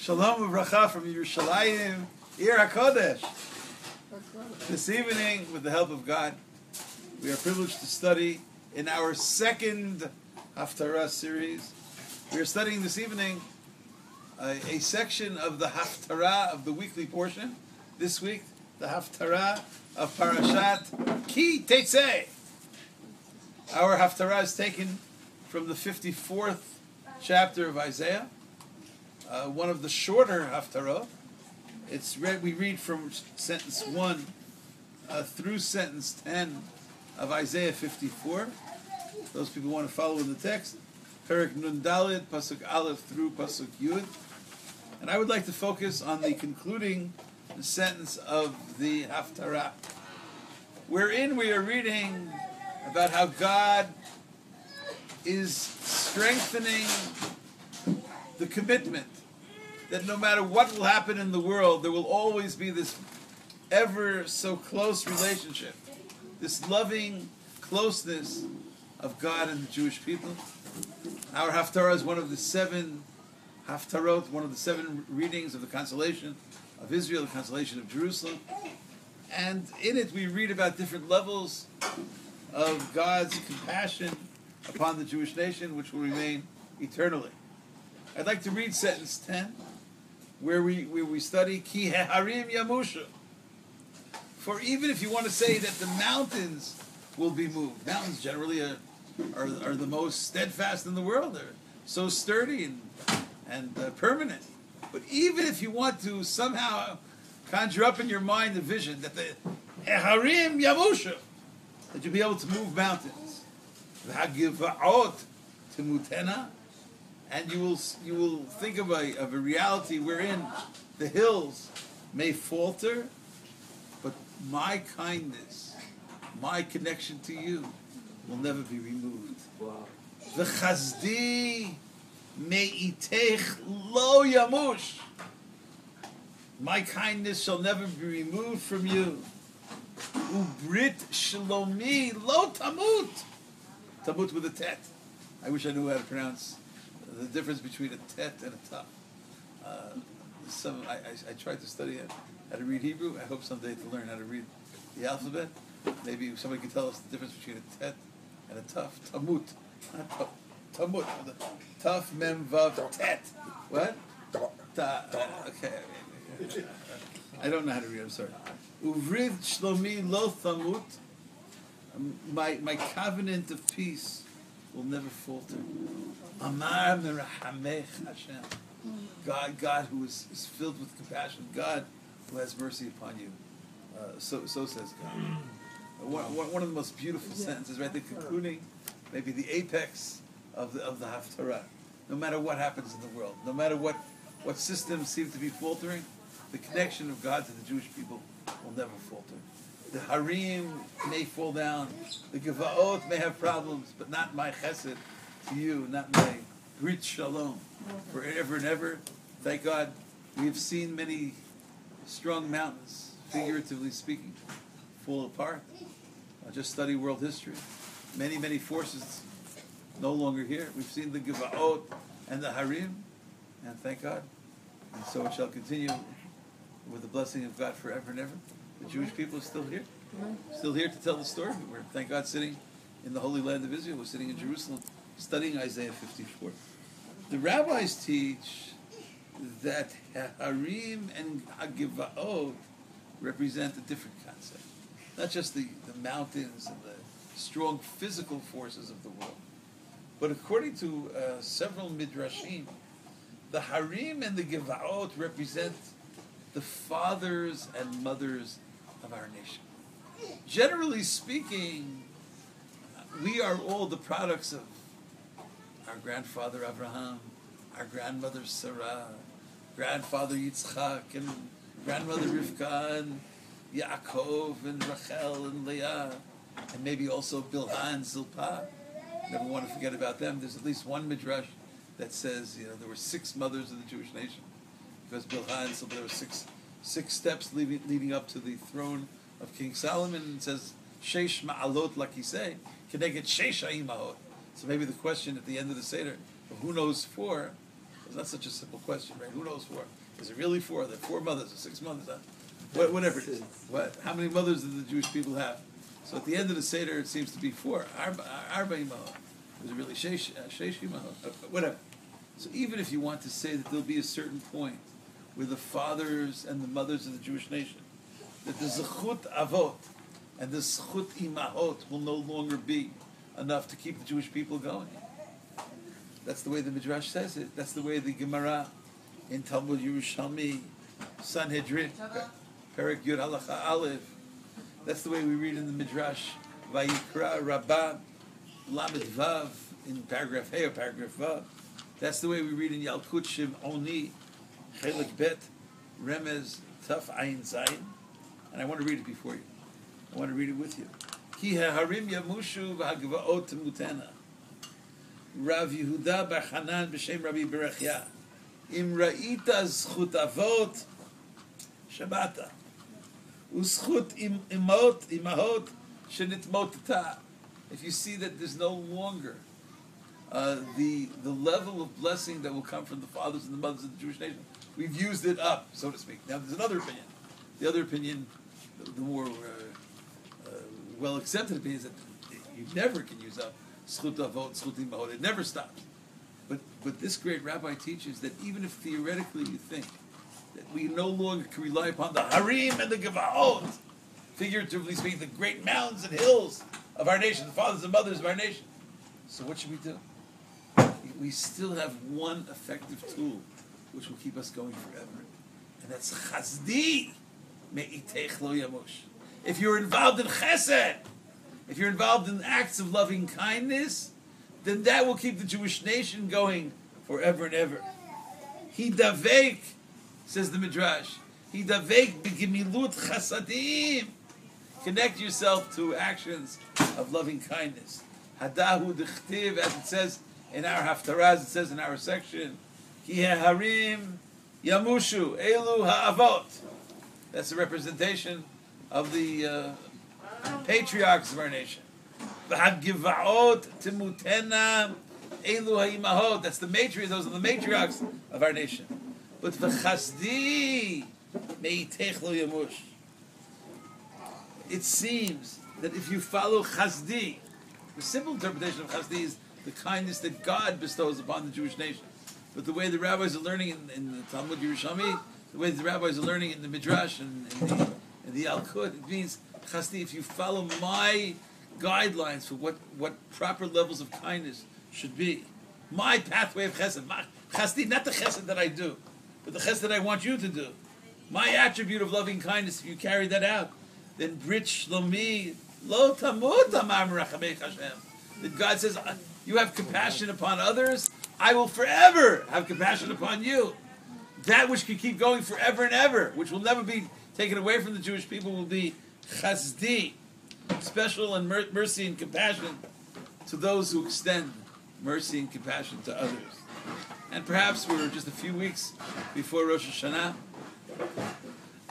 Shalom Uvracha from Yerushalayim, Ir HaKodesh. This evening, with the help of God, we are privileged to study in our second Haftarah series. We are studying this evening a section of the Haftarah of the weekly portion. This week, the Haftarah of Parashat Ki-Teitzei. Our Haftarah is taken from the 54th chapter of Isaiah, one of the shorter Haftarah. We read from sentence 1 through sentence 10 of Isaiah 54. Those people who want to follow in the text, Perek Nun Daled, Pasuk Aleph through Pasuk Yud. And I would like to focus on the concluding sentence of the Haftarah, wherein we are reading about how God is strengthening the commitment that no matter what will happen in the world, there will always be this ever so close relationship, this loving closeness of God and the Jewish people. Our Haftarah is one of the 7 Haftarot, one of the 7 readings of the consolation of Israel, the consolation of Jerusalem. And in it we read about different levels of God's compassion upon the Jewish nation, which will remain eternally. I'd like to read sentence 10, where we study Ki Harim Yamusha. For even if you want to say that the mountains will be moved, mountains generally are the most steadfast in the world. They're so sturdy and permanent. But even if you want to somehow conjure up in your mind the vision that the Harim Yamusha, that you'll be able to move mountains, V'hagiva'ot Timutena, and you will think of a reality wherein the hills may falter, but my kindness, my connection to you will never be removed. V'chazdi me'itech lo yamush. My kindness shall never be removed from you. Ubrit shlomi lo tamut. Tamut with a tet. I wish I knew how to pronounce the difference between a tet and a taf. I tried to study how to read Hebrew. I hope someday to learn how to read the alphabet. Maybe somebody can tell us the difference between a tet and a taf. Tamut. Tamut. Taf, mem, vav, tet. What? Okay. I don't know how to read. I'm sorry. Uvrid shlomi lo tamut. My covenant of peace will never falter. Amar merahamech Hashem. God who is filled with compassion. God who has mercy upon you. So says God. One of the most beautiful sentences, right? The concluding, maybe the apex of the Haftarah. No matter what happens in the world, no matter what systems seem to be faltering, the connection of God to the Jewish people will never falter. The Harim may fall down, the Gevaot may have problems, but not my Chesed to you, not my Brit Shalom, forever and ever. Thank God, we have seen many strong mountains, figuratively speaking, fall apart. Just study world history. Many, many forces no longer here. We've seen the Gevaot and the Harim, and thank God. And so it shall continue with the blessing of God forever and ever. The Jewish people are still here to tell the story. We're, thank God, sitting in the Holy Land of Israel. We're sitting in Jerusalem, studying Isaiah 54. The rabbis teach that Harim and Hagivaot represent a different concept. Not just the mountains and the strong physical forces of the world, but according to several midrashim, the Harim and the Gevaot represent the fathers and mothers of our nation. Generally speaking, we are all the products of our grandfather Abraham, our grandmother Sarah, grandfather Yitzchak, and grandmother Rivka, and Yaakov, and Rachel, and Leah, and maybe also Bilhah and Zilpah. Never want to forget about them. There's at least one midrash that says, there were 6 mothers of the Jewish nation, because Bilhah and Zilpah, there were six steps leading up to the throne of King Solomon, and it says, Sheish ma'alot lakisei, keneged sheish ha'imahot. So maybe the question at the end of the Seder, of who knows 4, It's not such a simple question, right? Who knows 4? Is it really 4? Are there 4 mothers or 6 mothers? Whatever it is. What? How many mothers do the Jewish people have? So at the end of the Seder, it seems to be 4. Arba imahot. Is it really sheish imahot? Whatever. So even if you want to say that there'll be a certain point where the fathers and the mothers of the Jewish nation, that the zechut avot and the zechut imahot will no longer be enough to keep the Jewish people going. That's the way the Midrash says it. That's the way the Gemara in Talmud Yerushalmi, Sanhedrin, Perek Yud Halacha Aleph. That's the way we read in the Midrash, Vayikra Rabbah, Lamed Vav, in paragraph Hey or paragraph Vav. That's the way we read in Yalkut Shimoni, Chelik Bet, Remez Taf Ayin Zayin. And I want to read it before you. I want to read it with you. Ki harim yamushu v'hagvaot temutena. Rav Yehuda bar Hanan b'shem Rabbi Berechya. Im ra'ita zchut avot shabata. U'zchut imahot shenitmotata. If you see that there's no longer the level of blessing that will come from the fathers and the mothers of the Jewish nation, we've used it up, so to speak. Now, there's another opinion. The other opinion, the more well accepted opinion, is that you never can use up zchut avot, zchut imahot. It never stops. But this great rabbi teaches that even if theoretically you think that we no longer can rely upon the harim and the gevaot, figuratively speaking, the great mountains and hills of our nation, the fathers and mothers of our nation. So what should we do? We still have one effective tool which will keep us going forever. And that's chasdi me'itech lo yamush. If you're involved in chesed, if you're involved in acts of loving kindness, then that will keep the Jewish nation going forever and ever. He davek, says the Midrash, he davek b'gemilut chasadim. Connect yourself to actions of loving kindness. Hadahu d'chtiv, as it says in our Haftarah, as it says in our section, Ki harim yamushu elu ha'avot. That's a representation of the patriarchs of our nation. V'hagiva'ot timutena elu ha'imahot. That's the matriarchs. Those are the matriarchs of our nation. But v'chasdi me'itech lo yamush. It seems that if you follow chasdi, the simple interpretation of chasdi is the kindness that God bestows upon the Jewish nation. But the way the rabbis are learning in the Talmud Yerushalmi, the way the rabbis are learning in the Midrash and in the Yalkut, it means chasdi, if you follow my guidelines for what proper levels of kindness should be, my pathway of chesed, chasdi, not the chesed that I do, but the chesed that I want you to do, my attribute of loving kindness, if you carry that out, then Brit Shlomi lo tamut amar merachamei Hashem. That God says, you have compassion upon others, I will forever have compassion upon you. That which can keep going forever and ever, which will never be taken away from the Jewish people, will be chasdi, special and mercy and compassion to those who extend mercy and compassion to others. And perhaps we're just a few weeks before Rosh Hashanah.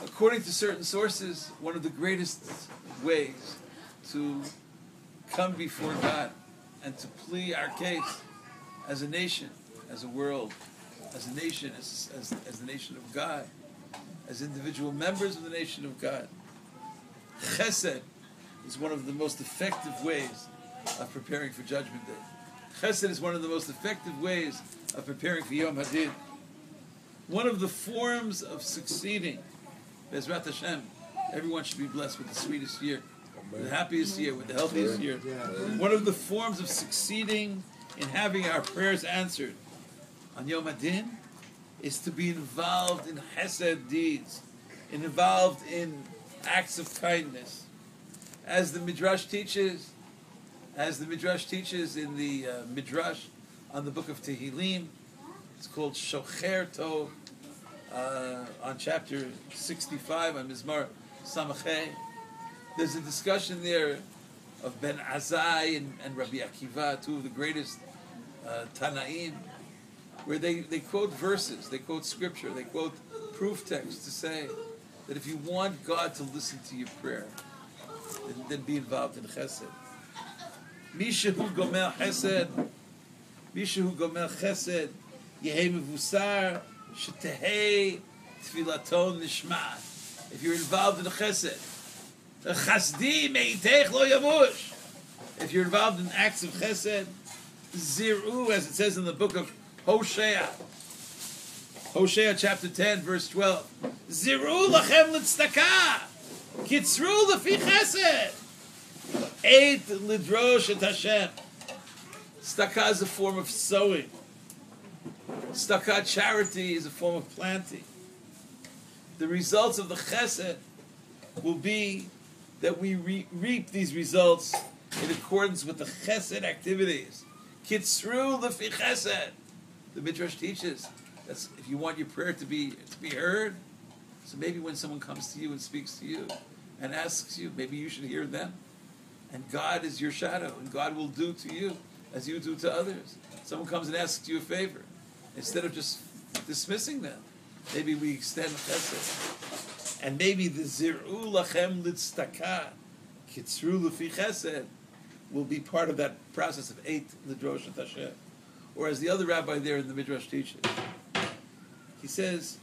According to certain sources, one of the greatest ways to come before God and to plead our case as a nation, as a world, as a nation, as the nation of God, as individual members of the nation of God. Chesed is one of the most effective ways of preparing for Judgment Day. Chesed is one of the most effective ways of preparing for Yom Hadid. One of the forms of succeeding, Bezrat Hashem, everyone should be blessed with the sweetest year, with the happiest year, with the healthiest year. One of the forms of succeeding in having our prayers answered on Yom Hadin is to be involved in Chesed deeds, involved in acts of kindness. As the Midrash teaches in the Midrash on the book of Tehillim, it's called Shocher Tov, on chapter 65, on Mizmar Samachay. There's a discussion there of Ben Azai and Rabbi Akiva, two of the greatest Tanaim, where they quote verses, they quote scripture, they quote proof texts to say that if you want God to listen to your prayer, then be involved in Chesed. Mishahu Gomer Chesed Yehei mevusar shetehei tfilaton nishmat. If you're involved in the chesed, the chasdi meitech lo yamush. If you're involved in acts of chesed, ziru, as it says in the book of Hosea, Hosea chapter 10, verse 12. Ziru lachem l'tzedakah, kitzru lefi chesed, eit lidrosh et Hashem. Tzedakah is a form of sowing. Tzedakah, charity, is a form of planting. The results of the chesed will be that we reap these results in accordance with the chesed activities. Kitzru lefi chesed. The Midrash teaches that's if you want your prayer to be heard. So maybe when someone comes to you and speaks to you and asks you, maybe you should hear them. And God is your shadow, and God will do to you as you do to others. Someone comes and asks you a favor. Instead of just dismissing them, maybe we extend chesed. And maybe the zir'u lachem litzedakah, kitzru lefi chesed, will be part of that process of eit lidrosh et Hashem. Or as the other rabbi there in the Midrash teaches, he says,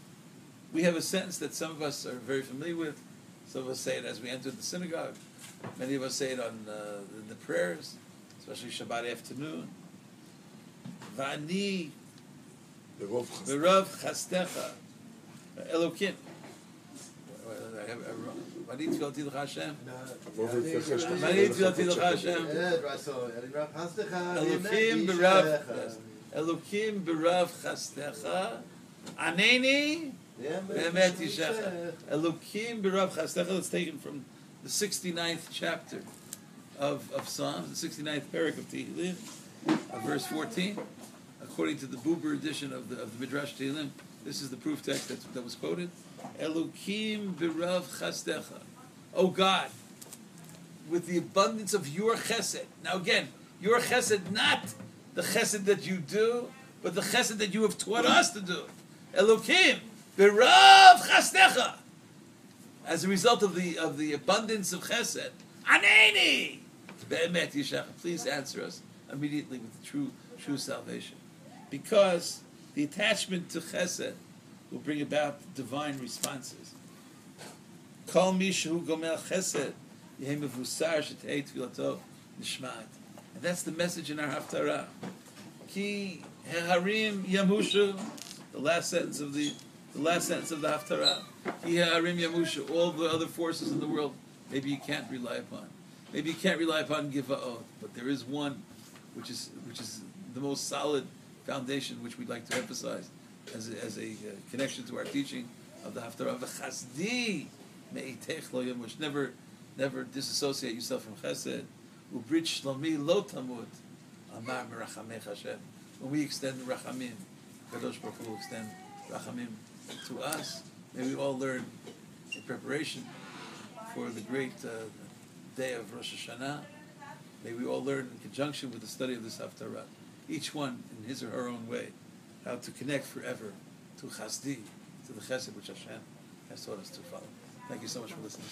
we have a sentence that some of us are very familiar with. Some of us say it as we enter the synagogue. Many of us say it on the prayers, especially Shabbat afternoon. V'ani b'rav chastecha Elokim. V'ani tfilati l'cha Hashem. V'ani tfilati l'cha Hashem. Elokim b'rav chastecha Aneni Be'emet Yishecha. Elokim b'rav chastecha. That's taken from the 69th chapter of Psalms, the 69th parak of Tehillim, verse 14. According to the Buber edition of the Midrash Tehillim, this is the proof text that was quoted. Elokim b'rav chastecha. Oh God, with the abundance of your chesed. Now again, your chesed, not the chesed that you do, but the chesed that you have taught us to do. Elokim b'rav chastecha. As a result of the abundance of chesed, Aneni be'emet Yishecha. Please answer us immediately with true salvation, because the attachment to chesed will bring about divine responses. Kol mishu gomel chesed yehi mevusar shetei tfilato nishmat. And that's the message in our Haftarah. Ki heharim yamushu, the last sentence of the Haftarah. Ki heharim yamushu, all the other forces in the world, maybe you can't rely upon. Maybe you can't rely upon Giva'ot, but there is one which is the most solid foundation, which we'd like to emphasize as a connection to our teaching of the Haftarah of Chasdi me'itech lo yamush. Never disassociate yourself from Chesed. Ubrit shlomi lo tamut amar merachamech Hashem. When we extend the rachamim, Kadosh Baruch Hu will extend rachamim to us. May we all learn in preparation for the great day of Rosh Hashanah. May we all learn in conjunction with the study of this Haftarah, each one in his or her own way, how to connect forever to Chasdi, to the Chesed which Hashem has taught us to follow. Thank you so much for listening.